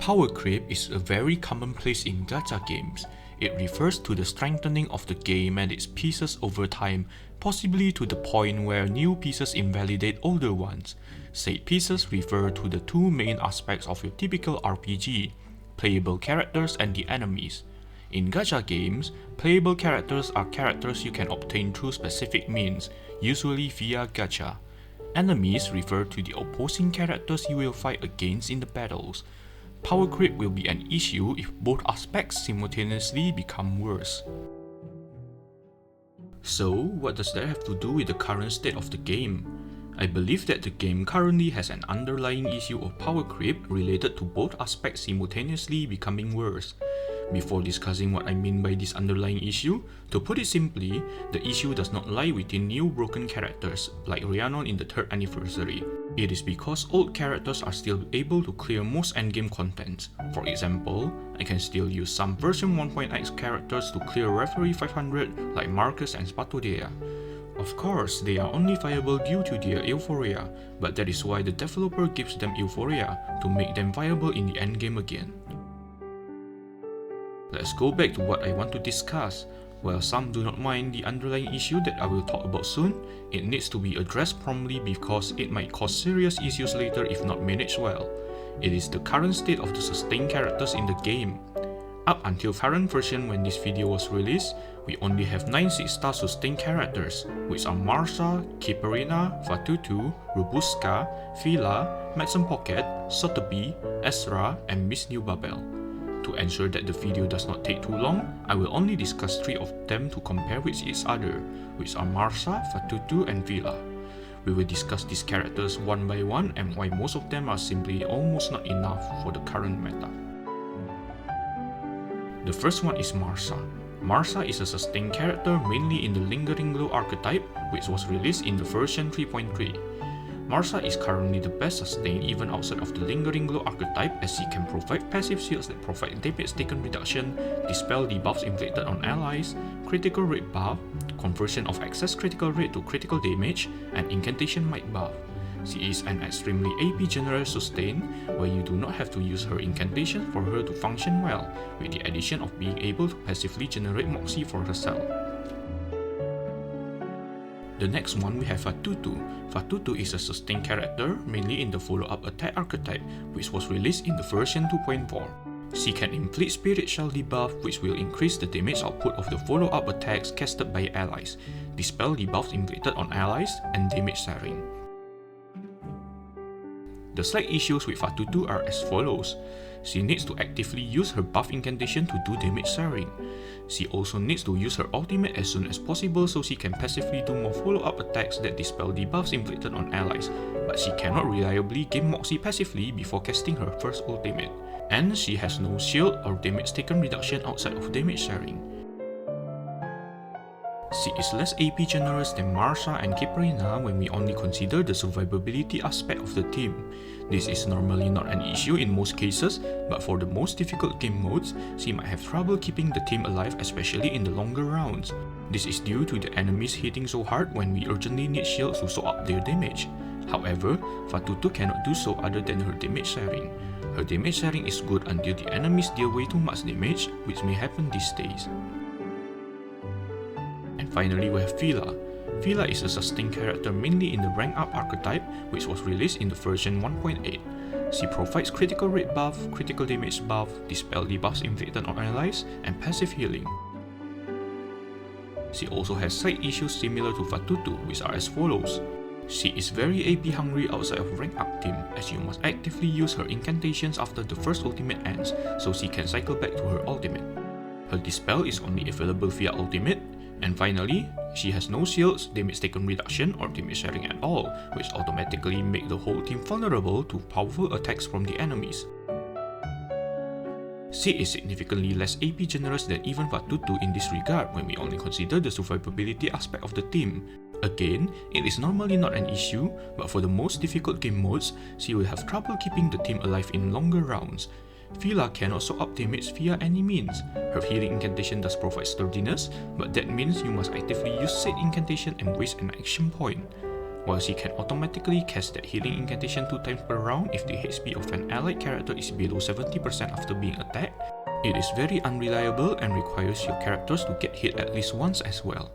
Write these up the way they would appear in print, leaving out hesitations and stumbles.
Power creep is a very commonplace in gacha games. It refers to the strengthening of the game and its pieces over time, possibly to the point where new pieces invalidate older ones. Said pieces refer to the two main aspects of your typical RPG, playable characters and the enemies. In gacha games, playable characters are characters you can obtain through specific means, usually via gacha. Enemies refer to the opposing characters you will fight against in the battles. Power creep will be an issue if both aspects simultaneously become worse. So, what does that have to do with the current state of the game? I believe that the game currently has an underlying issue of power creep related to both aspects simultaneously becoming worse. Before discussing what I mean by this underlying issue, to put it simply, the issue does not lie within new broken characters, like Rhiannon in the 3rd anniversary. It is because old characters are still able to clear most endgame contents. For example, I can still use some version 1.x characters to clear Referee 500 like Marcus and Spatodea. Of course, they are only viable due to their euphoria, but that is why the developer gives them euphoria, to make them viable in the endgame again. Let's go back to what I want to discuss. While some do not mind the underlying issue that I will talk about soon, it needs to be addressed promptly because it might cause serious issues later if not managed well. It is the current state of the sustained characters in the game. Up until current version when this video was released, we only have 9 6-star sustained characters, which are Marsha, Kiparina, Fatutu, Robuska, Vila, Madsen Pocket, Sotheby, Ezra, and Miss New Babel. To ensure that the video does not take too long, I will only discuss 3 of them to compare with each other, which are Marsha, Fatutu, and Vila. We will discuss these characters one by one and why most of them are simply almost not enough for the current meta. The first one is Marsha. Marsha is a sustained character mainly in the Lingering Glow archetype, which was released in the version 3.3. Marsha is currently the best sustained even outside of the Lingering Glow archetype, as she can provide passive shields that provide damage taken reduction, dispel debuffs inflicted on allies, critical rate buff, conversion of excess critical rate to critical damage, and incantation might buff. She is an extremely AP generous sustain, where you do not have to use her incantation for her to function well, with the addition of being able to passively generate Moxie for herself. The next one we have Fatutu. Fatutu is a sustained character mainly in the follow-up attack archetype, which was released in the version 2.4. She can inflict Spirit Shell debuff, which will increase the damage output of the follow-up attacks casted by allies, dispel debuffs inflicted on allies, and damage sharing. The slight issues with Fatutu are as follows. She needs to actively use her buff incantation to do damage sharing. She also needs to use her ultimate as soon as possible so she can passively do more follow-up attacks that dispel debuffs inflicted on allies, but she cannot reliably gain Moxie passively before casting her first ultimate. And she has no shield or damage taken reduction outside of damage sharing. She is less AP generous than Marsha and Kiparina when we only consider the survivability aspect of the team. This is normally not an issue in most cases, but for the most difficult game modes, she might have trouble keeping the team alive, especially in the longer rounds. This is due to the enemies hitting so hard when we urgently need shields to soak up their damage. However, Fatutu cannot do so other than her damage sharing. Her damage sharing is good until the enemies deal way too much damage, which may happen these days. And finally we have Vila. Vila is a sustained character mainly in the rank up archetype, which was released in the version 1.8. She provides critical rate buff, critical damage buff, dispel debuffs inflicted on allies, and passive healing. She also has side issues similar to Fatutu, which are as follows. She is very AP hungry outside of rank up team, as you must actively use her incantations after the first ultimate ends, so she can cycle back to her ultimate. Her dispel is only available via ultimate. And finally, she has no shields, damage taken reduction, or damage sharing at all, which automatically make the whole team vulnerable to powerful attacks from the enemies. She is significantly less AP generous than even Fatutu in this regard when we only consider the survivability aspect of the team. Again, it is normally not an issue, but for the most difficult game modes, she will have trouble keeping the team alive in longer rounds. Vila cannot soak up damage via any means. Her healing incantation does provide sturdiness, but that means you must actively use said incantation and waste an action point. while she can automatically cast that healing incantation 2 times per round if the HP of an allied character is below 70% after being attacked, it is very unreliable and requires your characters to get hit at least once as well.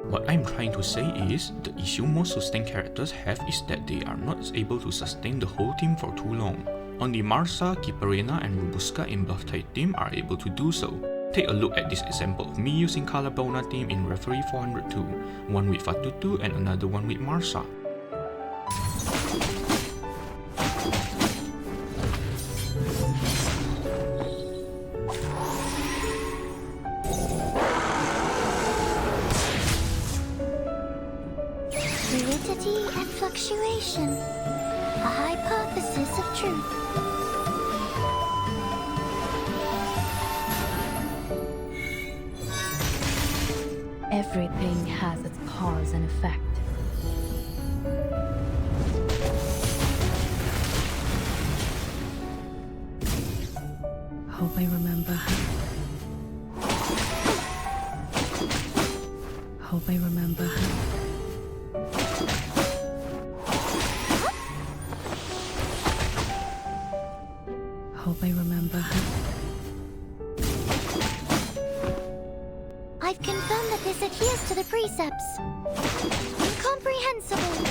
What I'm trying to say is, the issue most sustained characters have is that they are not able to sustain the whole team for too long. Only Marsha, Kiparena and Robuska in buff type team are able to do so. Take a look at this example of me using Kaalaa Baunaa team in Referee 402, one with Fatutu and another one with Marsha. Fluidity and fluctuation, a hypothesis of truth. Everything has its cause and effect. Hope I remember her. Hope I remember her. Hope I remember her. I've confirmed that this adheres to the precepts. Incomprehensible.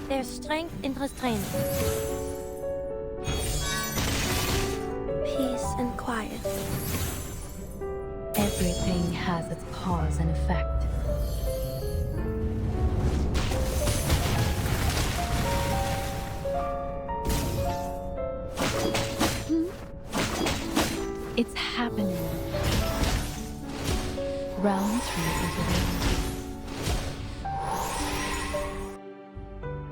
There's strength in restraint. Peace and quiet. Everything has its cause and effect. It's happening. Round 3 intervened.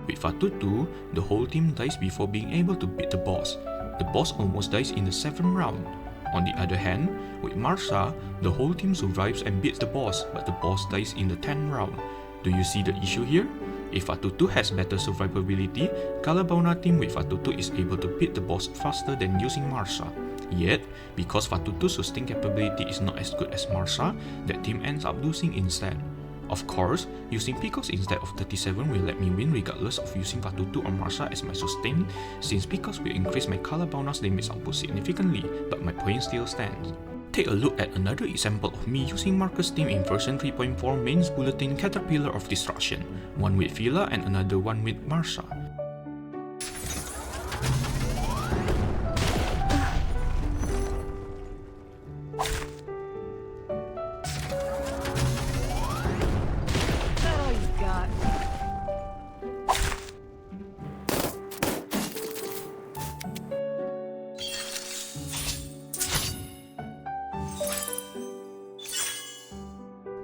With Fatutu, the whole team dies before being able to beat the boss. The boss almost dies in the 7th round. On the other hand, with Marsha, the whole team survives and beats the boss, but the boss dies in the 10th round. Do you see the issue here? If Fatutu has better survivability, Kaalaa Baunaa team with Fatutu is able to beat the boss faster than using Marsha. Yet, because Fatutu's sustain capability is not as good as Marsha, that team ends up losing instead. Of course, using Pickles instead of 37 will let me win regardless of using Fatutu or Marsha as my sustain, since Pickles will increase my Kaalaa Baunaa's damage output significantly, but my point still stands. Take a look at another example of me using Marcus' team in version 3.4 Mains Bulletin Caterpillar of Destruction, one with Vila and another one with Marsha.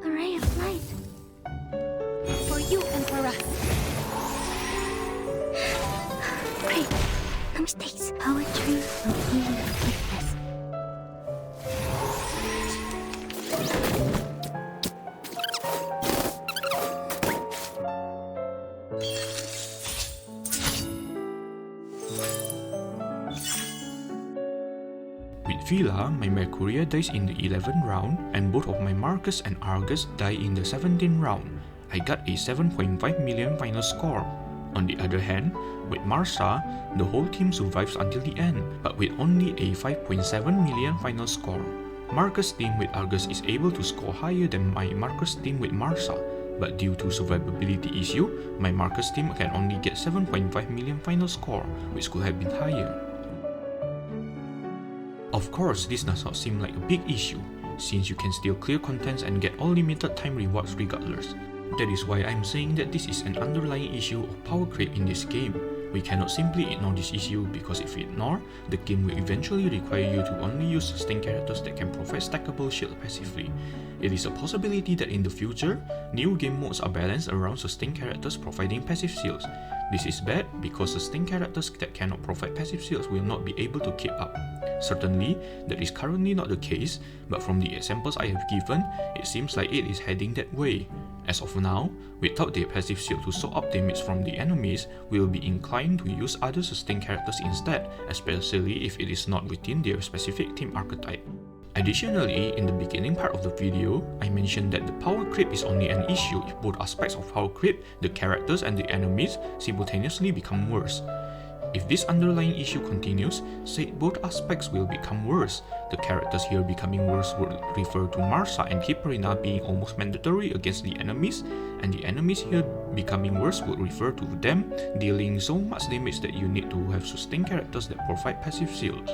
A ray of light. For you and for us. Great. No mistakes. Poetry will be like this. With Vila, my Mercuria dies in the 11th round, and both of my Marcus and Argus die in the 17th round. I got a 7.5 million final score. On the other hand, with Marsha, the whole team survives until the end, but with only a 5.7 million final score. Marcus' team with Argus is able to score higher than my Marcus team with Marsha, but due to survivability issue, my Marcus team can only get 7.5 million final score, which could have been higher. Of course, this does not seem like a big issue, since you can still clear contents and get all limited time rewards regardless. That is why I'm saying that this is an underlying issue of power creep in this game. We cannot simply ignore this issue, because if we ignore, the game will eventually require you to only use sustained characters that can provide stackable shield passively. It is a possibility that in the future, new game modes are balanced around sustained characters providing passive shields. This is bad because sustained characters that cannot provide passive shields will not be able to keep up. Certainly, that is currently not the case, but from the examples I have given, it seems like it is heading that way. As of now, without their passive shield to soak up damage from the enemies, we will be inclined to use other sustained characters instead, especially if it is not within their specific team archetype. Additionally, in the beginning part of the video, I mentioned that the power creep is only an issue if both aspects of power creep, the characters and the enemies, simultaneously become worse. If this underlying issue continues, said both aspects will become worse. The characters here becoming worse would refer to Marsha and Kipperina being almost mandatory against the enemies, and the enemies here becoming worse would refer to them dealing so much damage that you need to have sustained characters that provide passive shields.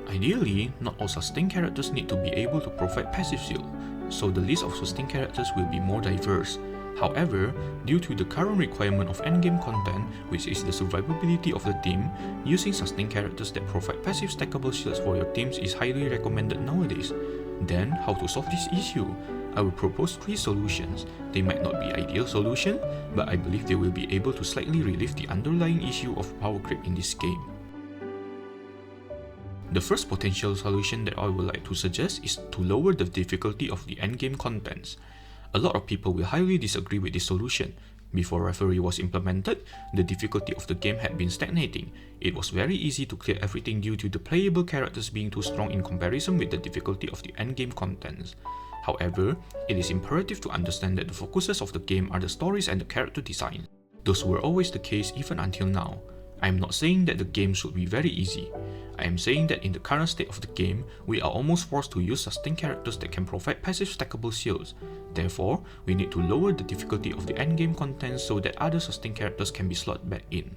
Ideally, not all sustained characters need to be able to provide passive shield, so the list of sustained characters will be more diverse. However, due to the current requirement of endgame content, which is the survivability of the team, using sustained characters that provide passive stackable shields for your teams is highly recommended nowadays. Then, how to solve this issue? I will propose 3 solutions. They might not be ideal solution, but I believe they will be able to slightly relieve the underlying issue of power creep in this game. The first potential solution that I would like to suggest is to lower the difficulty of the endgame contents. A lot of people will highly disagree with this solution. Before Referee was implemented, the difficulty of the game had been stagnating. It was very easy to clear everything due to the playable characters being too strong in comparison with the difficulty of the endgame contents. However, it is imperative to understand that the focuses of the game are the stories and the character design. Those were always the case even until now. I am not saying that the game should be very easy. I am saying that in the current state of the game, we are almost forced to use sustained characters that can provide passive stackable shields. Therefore, we need to lower the difficulty of the endgame contents so that other sustained characters can be slotted back in.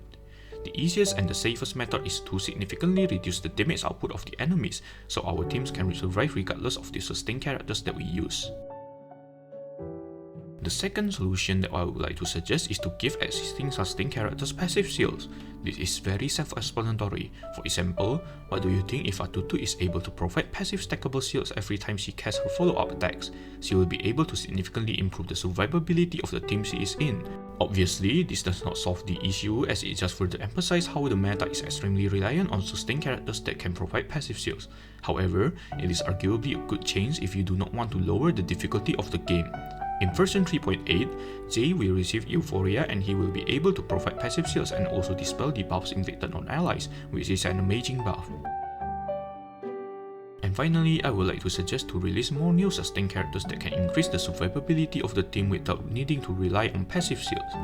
The easiest and the safest method is to significantly reduce the damage output of the enemies so our teams can survive regardless of the sustained characters that we use. The second solution that I would like to suggest is to give existing sustained characters passive shields. This is very self-explanatory. For example, what do you think if Fatutu is able to provide passive stackable shields every time she casts her follow-up attacks? She will be able to significantly improve the survivability of the team she is in. Obviously, this does not solve the issue as it just further emphasizes how the meta is extremely reliant on sustained characters that can provide passive shields. However, it is arguably a good change if you do not want to lower the difficulty of the game. In version 3.8, Jay will receive Euphoria and he will be able to provide passive shields and also dispel debuffs inflicted on allies, which is an amazing buff. And finally, I would like to suggest to release more new sustained characters that can increase the survivability of the team without needing to rely on passive shields.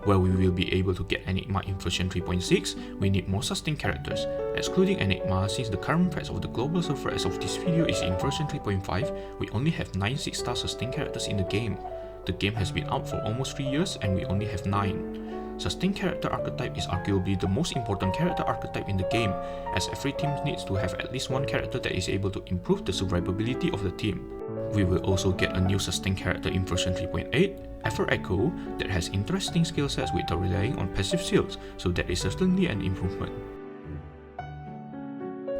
While we will be able to get Enigma in version 3.6, we need more sustained characters. Excluding Enigma, since the current price of the global server as of this video is in version 3.5, we only have 9 6-star sustained characters in the game. The game has been out for almost 3 years and we only have 9. Sustained character archetype is arguably the most important character archetype in the game, as every team needs to have at least one character that is able to improve the survivability of the team. We will also get a new sustained character in version 3.8, Ever Echo, that has interesting skill sets without relying on passive shields, so that is certainly an improvement.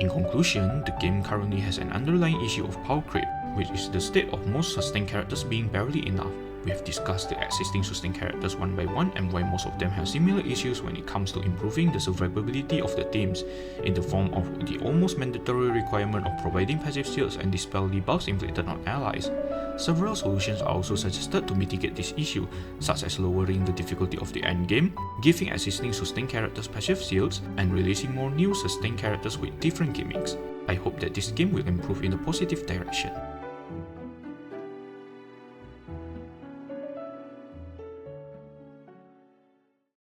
In conclusion, the game currently has an underlying issue of power creep, which is the state of most sustained characters being barely enough. We have discussed the existing sustained characters one by one and why most of them have similar issues when it comes to improving the survivability of the teams, in the form of the almost mandatory requirement of providing passive shields and dispel debuffs inflicted on allies. Several solutions are also suggested to mitigate this issue, such as lowering the difficulty of the endgame, giving existing sustained characters passive shields, and releasing more new sustained characters with different gimmicks. I hope that this game will improve in a positive direction.